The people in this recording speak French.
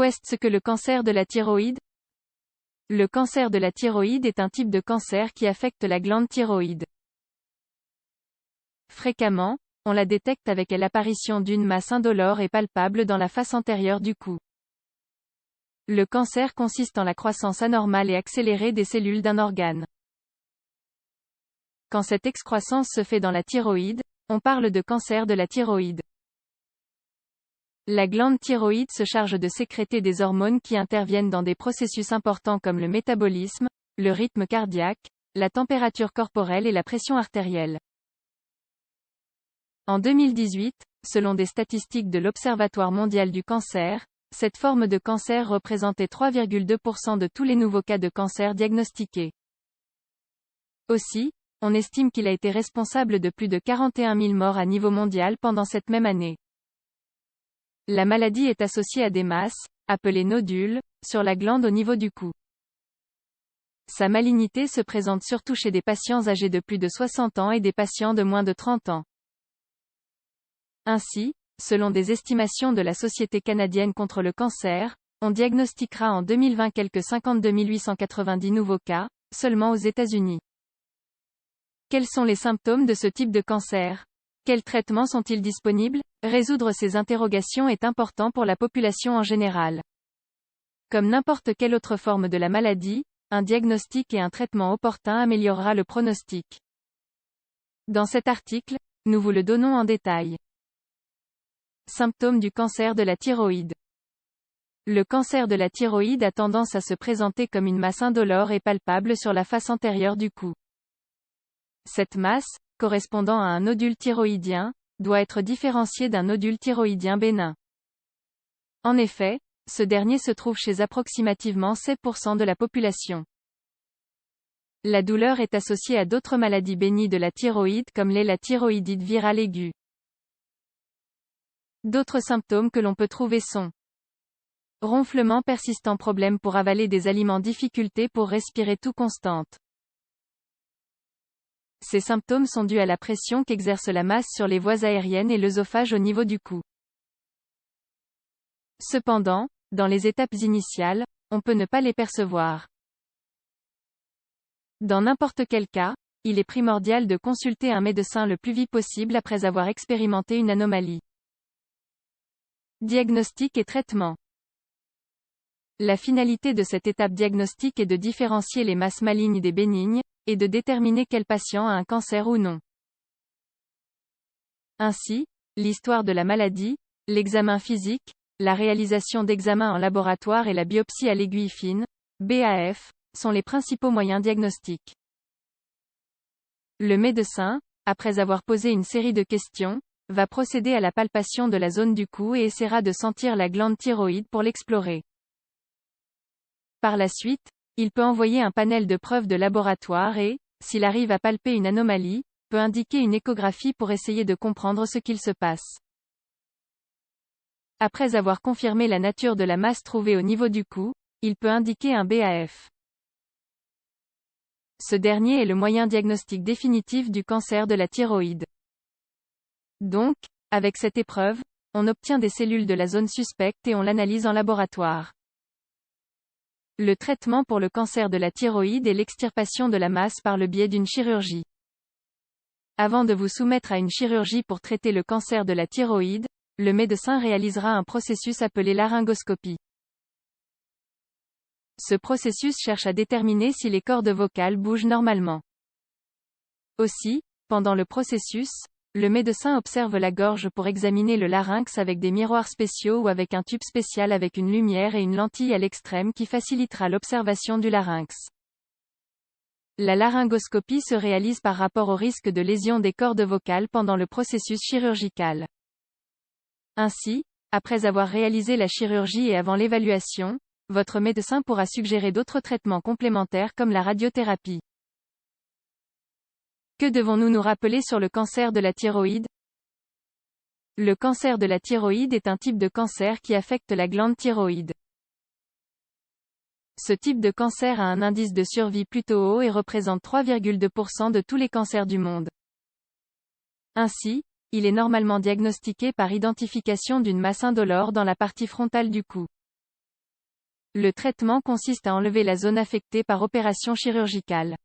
est ce que le cancer de la thyroïde? Le cancer de la thyroïde est un type de cancer qui affecte la glande thyroïde. Fréquemment, on la détecte avec l'apparition d'une masse indolore et palpable dans la face antérieure du cou. Le cancer consiste en la croissance anormale et accélérée des cellules d'un organe. Quand cette excroissance se fait dans la thyroïde, on parle de cancer de la thyroïde. La glande thyroïde se charge de sécréter des hormones qui interviennent dans des processus importants comme le métabolisme, le rythme cardiaque, la température corporelle et la pression artérielle. En 2018, selon des statistiques de l'Observatoire mondial du cancer, cette forme de cancer représentait 3,2% de tous les nouveaux cas de cancer diagnostiqués. Aussi, on estime qu'il a été responsable de plus de 41 000 morts à niveau mondial pendant cette même année. La maladie est associée à des masses, appelées nodules, sur la glande au niveau du cou. Sa malignité se présente surtout chez des patients âgés de plus de 60 ans et des patients de moins de 30 ans. Ainsi, selon des estimations de la Société canadienne contre le cancer, on diagnostiquera en 2020 quelque 52 890 nouveaux cas, seulement aux États-Unis. Quels sont les symptômes de ce type de cancer? Quels traitements sont-ils disponibles? Résoudre ces interrogations est important pour la population en général. Comme n'importe quelle autre forme de la maladie, un diagnostic et un traitement opportun améliorera le pronostic. Dans cet article, nous vous le donnons en détail. Symptômes du cancer de la thyroïde. Le cancer de la thyroïde a tendance à se présenter comme une masse indolore et palpable sur la face antérieure du cou. Cette masse, correspondant à un nodule thyroïdien, doit être différenciée d'un nodule thyroïdien bénin. En effet, ce dernier se trouve chez approximativement 7% de la population. La douleur est associée à d'autres maladies bénies de la thyroïde comme l'est la thyroïdite virale aiguë. D'autres symptômes que l'on peut trouver sont ronflement persistant, problème pour avaler des aliments, difficulté pour respirer tout constante. Ces symptômes sont dus à la pression qu'exerce la masse sur les voies aériennes et l'œsophage au niveau du cou. Cependant, dans les étapes initiales, on peut ne pas les percevoir. Dans n'importe quel cas, il est primordial de consulter un médecin le plus vite possible après avoir expérimenté une anomalie. Diagnostic et traitement. La finalité de cette étape diagnostique est de différencier les masses malignes des bénignes, et de déterminer quel patient a un cancer ou non. Ainsi, l'histoire de la maladie, l'examen physique, la réalisation d'examens en laboratoire et la biopsie à l'aiguille fine, BAF, sont les principaux moyens diagnostiques. Le médecin, après avoir posé une série de questions, va procéder à la palpation de la zone du cou et essaiera de sentir la glande thyroïde pour l'explorer. Par la suite, il peut envoyer un panel de preuves de laboratoire et, s'il arrive à palper une anomalie, peut indiquer une échographie pour essayer de comprendre ce qu'il se passe. Après avoir confirmé la nature de la masse trouvée au niveau du cou, il peut indiquer un BAF. Ce dernier est le moyen diagnostique définitif du cancer de la thyroïde. Donc, avec cette épreuve, on obtient des cellules de la zone suspecte et on l'analyse en laboratoire. Le traitement pour le cancer de la thyroïde est l'extirpation de la masse par le biais d'une chirurgie. Avant de vous soumettre à une chirurgie pour traiter le cancer de la thyroïde, le médecin réalisera un processus appelé laryngoscopie. Ce processus cherche à déterminer si les cordes vocales bougent normalement. Aussi, pendant le processus, le médecin observe la gorge pour examiner le larynx avec des miroirs spéciaux ou avec un tube spécial avec une lumière et une lentille à l'extrême qui facilitera l'observation du larynx. La laryngoscopie se réalise par rapport au risque de lésion des cordes vocales pendant le processus chirurgical. Ainsi, après avoir réalisé la chirurgie et avant l'évaluation, votre médecin pourra suggérer d'autres traitements complémentaires comme la radiothérapie. Que devons-nous nous rappeler sur le cancer de la thyroïde? Le cancer de la thyroïde est un type de cancer qui affecte la glande thyroïde. Ce type de cancer a un indice de survie plutôt haut et représente 3,2% de tous les cancers du monde. Ainsi, il est normalement diagnostiqué par identification d'une masse indolore dans la partie frontale du cou. Le traitement consiste à enlever la zone affectée par opération chirurgicale.